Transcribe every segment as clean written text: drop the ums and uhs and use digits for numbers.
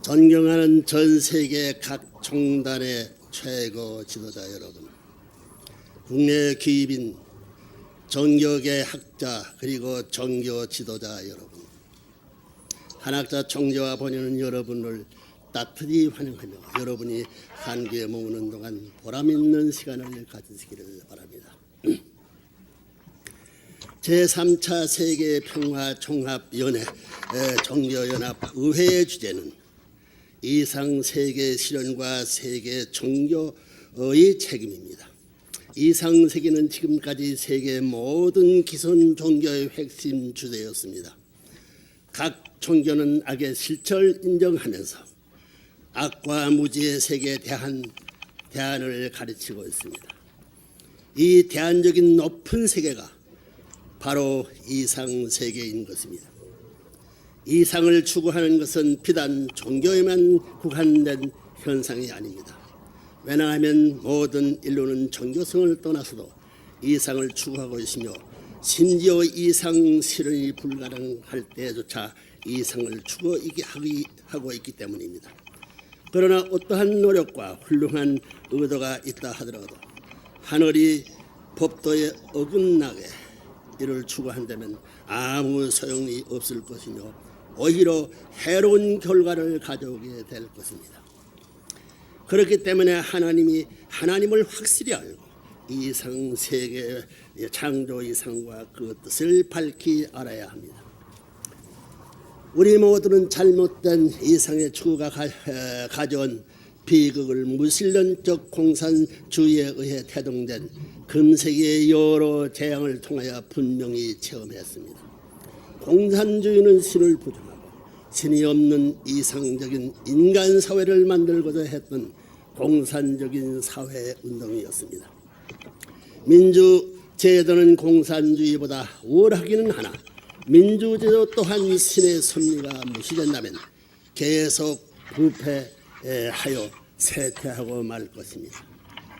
존경하는 전 세계 각 종단의 최고 지도자 여러분, 국내 귀입인 종교계 학자 그리고 종교 지도자 여러분, 한학자 총재와 보내는 여러분을 따뜻히 환영하며 여러분이 한국에 머무는 동안 보람있는 시간을 가지시기를 바랍니다. 제3차 세계평화종합연회 종교연합 의회의 주제는 이상 세계 실현과 세계 종교의 책임입니다. 이상 세계는 지금까지 세계 모든 기존 종교의 핵심 주제였습니다. 각 종교는 악의 실체를 인정하면서 악과 무지의 세계에 대한 대안을 가르치고 있습니다. 이 대안적인 높은 세계가 바로 이상 세계인 것입니다. 이상을 추구하는 것은 비단 종교에만 국한된 현상이 아닙니다. 왜냐하면 모든 인류는 종교성을 떠나서도 이상을 추구하고 있으며 심지어 이상 실현이 불가능할 때조차 이상을 추구하고 있기 때문입니다. 그러나 어떠한 노력과 훌륭한 의도가 있다 하더라도 하늘이 법도에 어긋나게 이를 추구한다면 아무 소용이 없을 것이며 오히려 해로운 결과를 가져오게 될 것입니다. 그렇기 때문에 하나님을 확실히 알고 이상 세계의 창조 이상과 그 뜻을 밝히 알아야 합니다. 우리 모두는 잘못된 이상의 추구가 가져온 비극을 무신론적 공산주의에 의해 태동된 금세기의 여러 재앙을 통하여 분명히 체험했습니다. 공산주의는 신을 부정하고 신이 없는 이상적인 인간 사회를 만들고자 했던 공산적인 사회운동이었습니다. 민주제도는 공산주의보다 우월하기는 하나 민주제도 또한 신의 섭리가 무시된다면 계속 부패하여 쇠퇴하고 말 것입니다.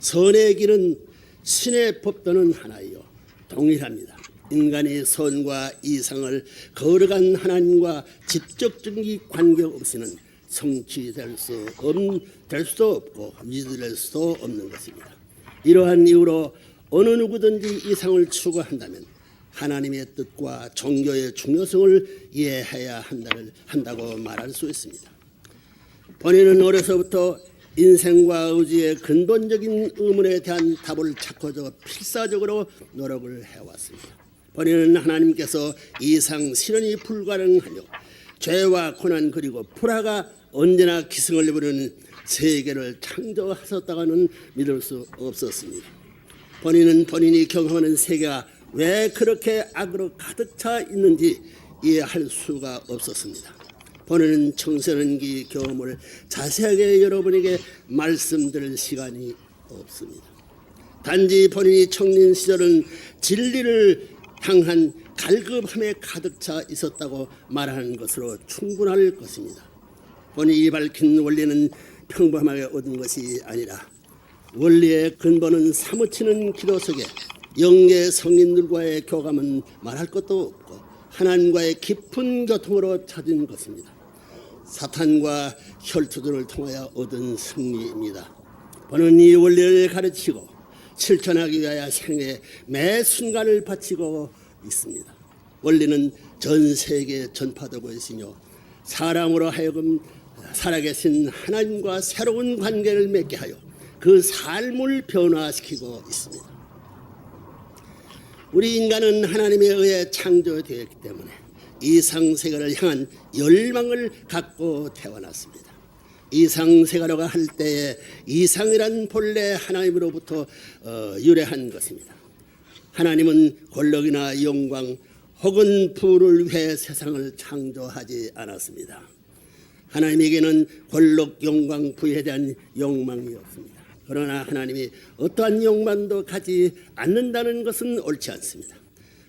선의 길은 신의 법도는 하나이요 동일합니다. 인간이 선과 이상을 거룩한 하나님과 직접적인 관계없이는 성취될 수도 없고 유지될 수도 없는 것입니다. 이러한 이유로 어느 누구든지 이상을 추구한다면 하나님의 뜻과 종교의 중요성을 이해해야 한다고 말할 수 있습니다. 본인은 어려서부터 인생과 의지의 근본적인 의문에 대한 답을 찾고자 필사적으로 노력을 해왔습니다. 본인은 하나님께서 이상 실현이 불가능하며 죄와 고난 그리고 불화가 언제나 기승을 부리는 세계를 창조하셨다고는 믿을 수 없었습니다. 본인은 본인이 경험하는 세계가 왜 그렇게 악으로 가득 차 있는지 이해할 수가 없었습니다. 본인은 청소년기 경험을 자세하게 여러분에게 말씀드릴 시간이 없습니다. 단지 본인이 청년 시절은 진리를 향한 갈급함에 가득 차 있었다고 말하는 것으로 충분할 것입니다. 본인이 밝힌 원리는 평범하게 얻은 것이 아니라 원리의 근본은 사무치는 기도 속에 영계 성인들과의 교감은 말할 것도 없고 하나님과의 깊은 교통으로 찾은 것입니다. 사탄과 혈투들을 통하여 얻은 승리입니다. 본인은 이 원리를 가르치고 실천하기 위하여 생애의 매 순간을 바치고 있습니다. 원리는 전 세계에 전파되고 있으며 사람으로 하여금 살아계신 하나님과 새로운 관계를 맺게 하여 그 삶을 변화시키고 있습니다. 우리 인간은 하나님에 의해 창조되었기 때문에 이상세계를 향한 열망을 갖고 태어났습니다. 이상세계라고 할 때에 이상이란 본래 하나님으로부터 유래한 것입니다. 하나님은 권력이나 영광 혹은 부를 위해 세상을 창조하지 않았습니다. 하나님에게는 권력, 영광, 부에 대한 욕망이 없습니다. 그러나 하나님이 어떠한 욕망도 가지 않는다는 것은 옳지 않습니다.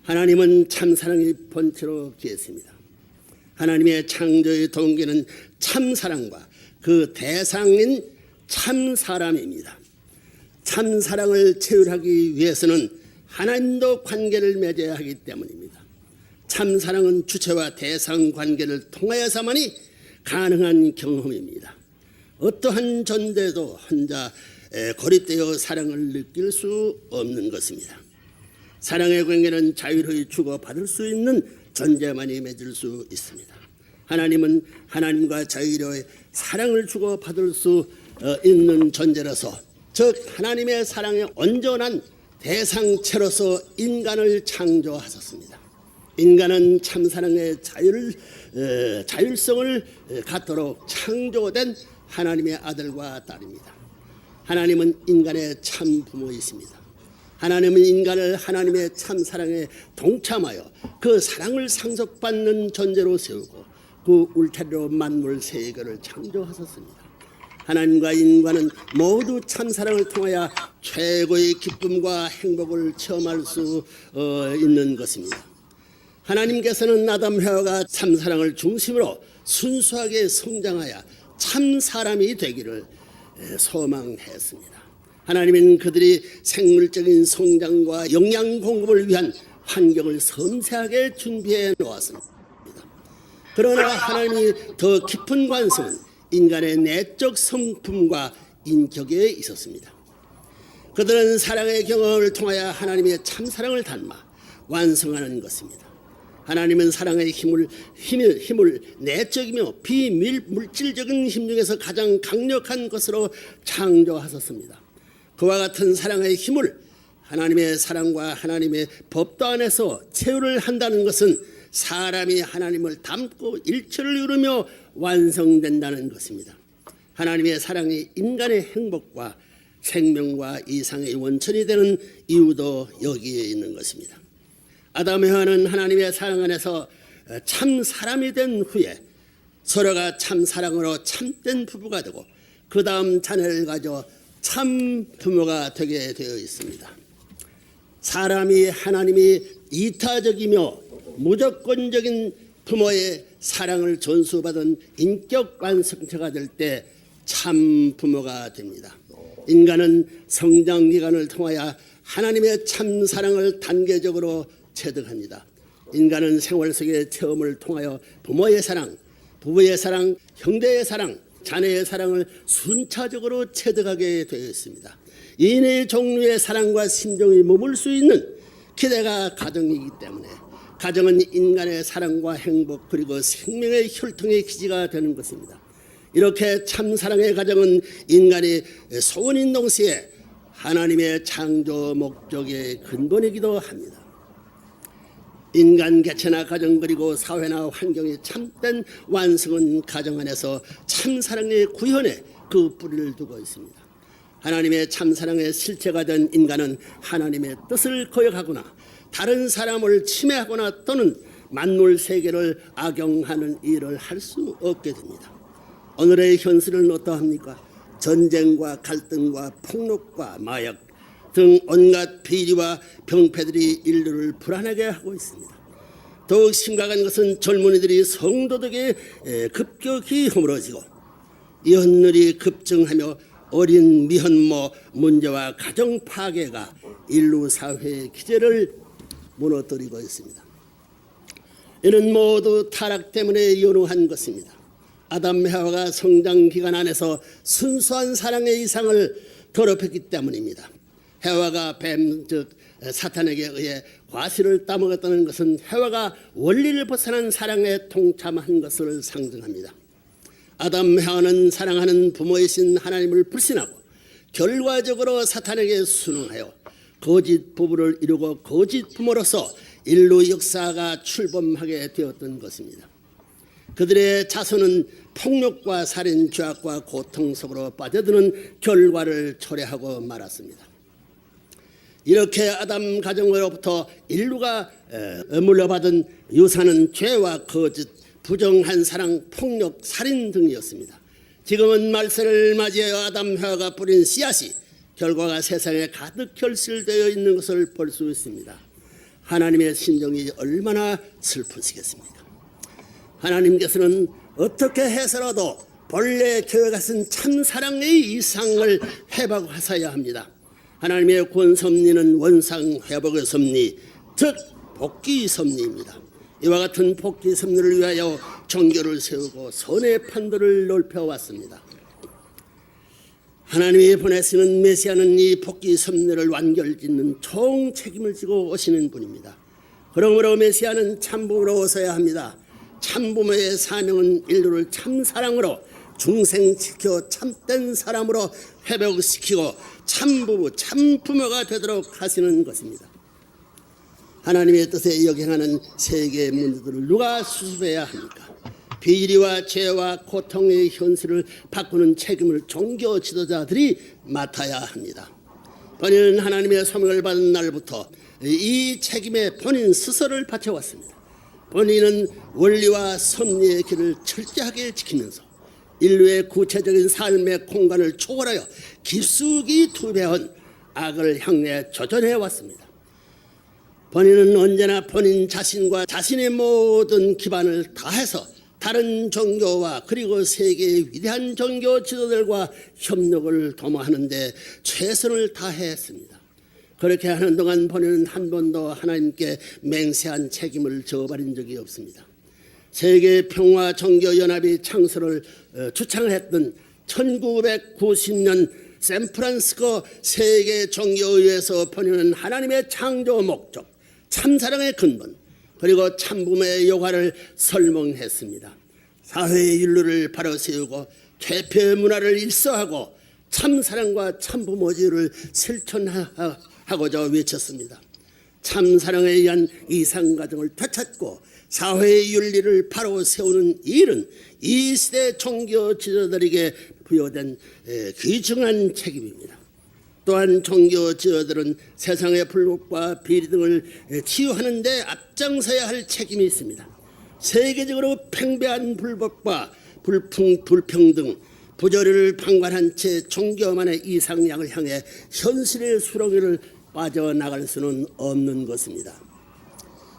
하나님은 참사랑의 본체로 계십니다. 하나님의 창조의 동기는 참사랑과 그 대상인 참사람입니다. 참사랑을 체휼하기 위해서는 하나님도 관계를 맺어야 하기 때문입니다. 참사랑은 주체와 대상 관계를 통하여서만이 가능한 경험입니다. 어떠한 존재도 혼자 고립되어 사랑을 느낄 수 없는 것입니다. 사랑의 관계는 자유로이 주고받을 수 있는 존재만이 맺을 수 있습니다. 하나님은 하나님과 자유로이 사랑을 주고받을 수 있는 존재로서, 즉 하나님의 사랑의 온전한 대상체로서 인간을 창조하셨습니다. 인간은 참사랑의 자율성을 갖도록 창조된 하나님의 아들과 딸입니다. 하나님은 인간의 참 부모이십니다. 하나님은 인간을 하나님의 참사랑에 동참하여 그 사랑을 상속받는 존재로 세우고 그 울타리로 만물 세계를 창조하셨습니다. 하나님과 인간은 모두 참사랑을 통하여 최고의 기쁨과 행복을 체험할 수 있는 것입니다. 하나님께서는 아담 해와가 참사랑을 중심으로 순수하게 성장하여 참사람이 되기를 소망했습니다. 하나님은 그들이 생물적인 성장과 영양 공급을 위한 환경을 섬세하게 준비해 놓았습니다. 그러나 하나님이 더 깊은 관심은 인간의 내적 성품과 인격에 있었습니다. 그들은 사랑의 경험을 통하여 하나님의 참사랑을 닮아 완성하는 것입니다. 하나님은 사랑의 힘을 내적이며 비물질적인 힘 중에서 가장 강력한 것으로 창조하셨습니다. 그와 같은 사랑의 힘을 하나님의 사랑과 하나님의 법도 안에서 체유를 한다는 것은 사람이 하나님을 닮고 일체를 이루며 완성된다는 것입니다. 하나님의 사랑이 인간의 행복과 생명과 이상의 원천이 되는 이유도 여기에 있는 것입니다. 아담 해와는 하나님의 사랑 안에서 참 사람이 된 후에 서로가 참 사랑으로 참된 부부가 되고 그 다음 자녀를 가져 참 부모가 되게 되어 있습니다. 사람이 하나님이 이타적이며 무조건적인 부모의 사랑을 전수받은 인격 완성체가 될 때 참 부모가 됩니다. 인간은 성장 기간을 통하여 하나님의 참 사랑을 단계적으로 체득합니다. 인간은 생활 속의 체험을 통하여 부모의 사랑, 부부의 사랑, 형제의 사랑, 자녀의 사랑을 순차적으로 체득하게 되어 있습니다. 이 네 종류의 사랑과 심정이 머물 수 있는 기대가 가정이기 때문에 가정은 인간의 사랑과 행복 그리고 생명의 혈통의 기지가 되는 것입니다. 이렇게 참사랑의 가정은 인간이 소원인 동시에 하나님의 창조 목적의 근본이기도 합니다. 인간 개체나 가정 그리고 사회나 환경의 참된 완성은 가정 안에서 참사랑의 구현에 그 뿌리를 두고 있습니다. 하나님의 참사랑의 실체가 된 인간은 하나님의 뜻을 거역하거나 다른 사람을 침해하거나 또는 만물 세계를 악용하는 일을 할 수 없게 됩니다. 오늘의 현실은 어떠합니까? 전쟁과 갈등과 폭력과 마약 등 온갖 비리와 병폐들이 인류를 불안하게 하고 있습니다. 더욱 심각한 것은 젊은이들이 성도덕에 급격히 허물어지고 이혼율이 급증하며 어린 미혼모 문제와 가정 파괴가 인류 사회의 기제를 무너뜨리고 있습니다. 이는 모두 타락 때문에 연후한 것입니다. 아담 해와가 성장 기간 안에서 순수한 사랑의 이상을 더럽혔기 때문입니다. 해와가 뱀 즉 사탄에게 의해 과실을 따먹었다는 것은 해와가 원리를 벗어난 사랑에 동참한 것을 상징합니다. 아담 해와는 사랑하는 부모이신 하나님을 불신하고 결과적으로 사탄에게 순응하여 거짓 부부를 이루고 거짓 부모로서 인류 역사가 출범하게 되었던 것입니다. 그들의 자손은 폭력과 살인, 죄악과 고통 속으로 빠져드는 결과를 초래하고 말았습니다. 이렇게 아담 가정으로부터 인류가 물려받은 유산은 죄와 거짓, 부정한 사랑, 폭력, 살인 등이었습니다. 지금은 말세를 맞이하여 아담 해와가 뿌린 씨앗이 결과가 세상에 가득 결실되어 있는 것을 볼 수 있습니다. 하나님의 심정이 얼마나 슬프시겠습니까? 하나님께서는 어떻게 해서라도 본래 계획하신 참사랑의 이상을 회복하셔야 합니다. 하나님의 구원 섭리는 원상 회복의 섭리, 즉 복귀 섭리입니다. 이와 같은 복지 섭리를 위하여 종교를 세우고 선의 판도를 넓혀왔습니다. 하나님이 보내시는 메시아는 이 복지 섭리를 완결짓는 총 책임을 지고 오시는 분입니다. 그러므로 메시아는 참부모로 오셔야 합니다. 참부모의 사명은 인류를 참사랑으로 중생시켜 참된 사람으로 회복시키고 참부모, 참부모가 되도록 하시는 것입니다. 하나님의 뜻에 역행하는 세계의 문제들을 누가 수습해야 합니까? 비리와 죄와 고통의 현실을 바꾸는 책임을 종교 지도자들이 맡아야 합니다. 본인은 하나님의 소명을 받은 날부터 이 책임에 본인 스스로를 바쳐왔습니다. 본인은 원리와 섭리의 길을 철저하게 지키면서 인류의 구체적인 삶의 공간을 초월하여 깊숙이 투배한 악을 향해 조전해 왔습니다. 본인은 언제나 본인 자신과 자신의 모든 기반을 다해서 다른 종교와 그리고 세계의 위대한 종교 지도자들과 협력을 도모하는 데 최선을 다했습니다. 그렇게 하는 동안 본인은 한 번도 하나님께 맹세한 책임을 저버린 적이 없습니다. 세계 평화 종교 연합이 창설을 주창했던 1990년 샌프란시스코 세계 종교의회에서 본인은 하나님의 창조 목적, 참사랑의 근본, 그리고 참부모의 요구를 설명했습니다. 사회의 윤리를 바로 세우고 개표 문화를 일서하고 참사랑과 참부모주의를 실천하고자 외쳤습니다. 참사랑에 의한 이상가정을 되찾고 사회의 윤리를 바로 세우는 일은 이 시대 종교 지도자들에게 부여된 귀중한 책임입니다. 또한 종교 지도자들은 세상의 불법과 비리 등을 치유하는 데 앞장서야 할 책임이 있습니다. 세계적으로 팽배한 불법과 불평등, 부조리를 방관한 채 종교만의 이상향을 향해 현실의 수렁이를 빠져나갈 수는 없는 것입니다.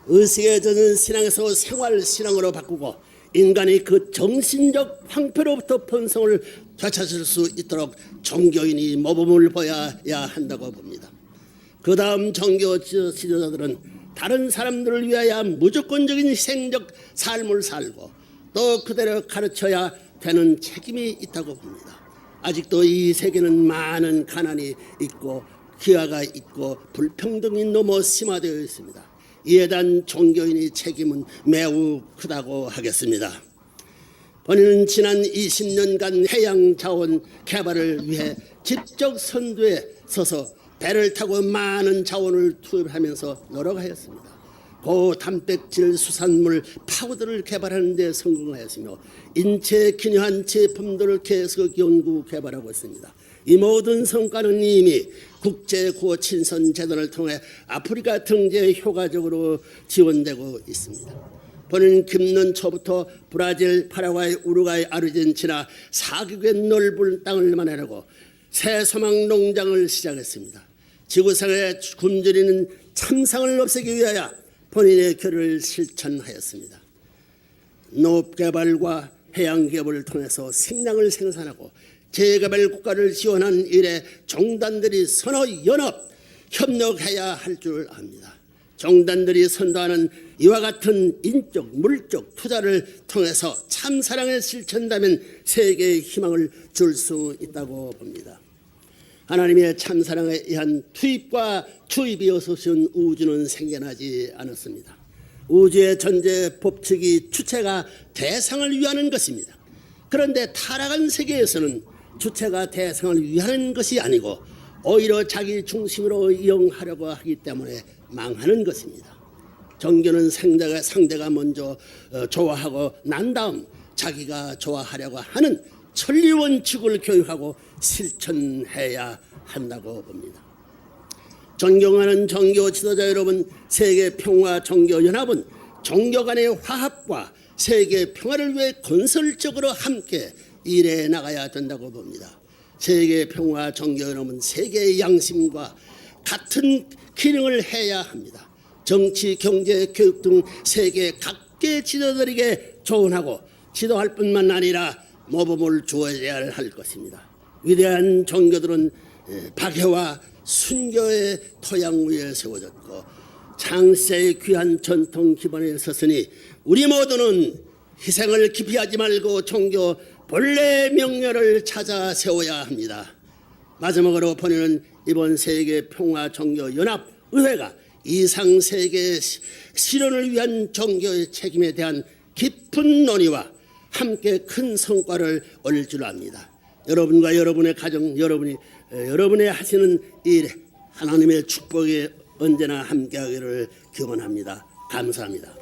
의식에 젖은 신앙에서 생활신앙으로 바꾸고 인간이 그 정신적 황폐로부터 본성을 되찾을 수 있도록 종교인이 모범을 보여야 한다고 봅니다. 그 다음 종교 지도자들은 다른 사람들을 위하여 무조건적인 희생적 삶을 살고 또 그대로 가르쳐야 되는 책임이 있다고 봅니다. 아직도 이 세계는 많은 가난이 있고 기아가 있고 불평등이 너무 심화되어 있습니다. 이에 대한 종교인의 책임은 매우 크다고 하겠습니다. 본인은 지난 20년간 해양 자원 개발을 위해 직접 선두에 서서 배를 타고 많은 자원을 투입하면서 노력하였습니다. 고단백질 수산물 파우더를 개발하는 데 성공하였으며 인체에 기여한 제품들을 계속 연구 개발하고 있습니다. 이 모든 성과는 이미 국제구호친선 재단을 통해 아프리카 등지에 효과적으로 지원되고 있습니다. 본인 김년 초부터 브라질, 파라과이, 우루과이, 아르헨티나 4개국의 넓은 땅을 마련하고 새 소망 농장을 시작했습니다. 지구상에 굶주리는 참상을 없애기 위하여 본인의 결의를 실천하였습니다. 농업개발과 해양개발을 통해서 식량을 생산하고 재개발 국가를 지원한 일에 종단들이 서로 연합 협력해야 할 줄 압니다. 종단들이 선도하는 이와 같은 인적, 물적 투자를 통해서 참사랑을 실천한다면 세계에 희망을 줄 수 있다고 봅니다. 하나님의 참사랑에 의한 투입과 추입이 없으신 우주는 생겨나지 않았습니다. 우주의 존재 법칙이 주체가 대상을 위하는 것입니다. 그런데 타락한 세계에서는 주체가 대상을 위하는 것이 아니고 오히려 자기 중심으로 이용하려고 하기 때문에 망하는 것입니다. 종교는 상대가 먼저 좋아하고 난 다음 자기가 좋아하려고 하는 천리 원칙을 교육하고 실천해야 한다고 봅니다. 존경하는 종교 지도자 여러분, 세계 평화 종교 연합은 종교 간의 화합과 세계 평화를 위해 건설적으로 함께 일해 나가야 된다고 봅니다. 세계 평화 종교 연합은 세계의 양심과 같은 기능을 해야 합니다. 정치, 경제, 교육 등 세계 각계 지도자들에게 조언하고 지도할 뿐만 아니라 모범을 주어야 할 것입니다. 위대한 종교들은 박해와 순교의 토양 위에 세워졌고 창세의 귀한 전통 기반에 섰으니 우리 모두는 희생을 기피하지 말고 종교 본래 명령을 찾아 세워야 합니다. 마지막으로 본인은 이번 세계 평화 종교 연합 의회가 이상 세계 실현을 위한 종교의 책임에 대한 깊은 논의와 함께 큰 성과를 얻을 줄 압니다. 여러분과 여러분의 가정, 여러분의 하시는 일 하나님의 축복에 언제나 함께하기를 기원합니다. 감사합니다.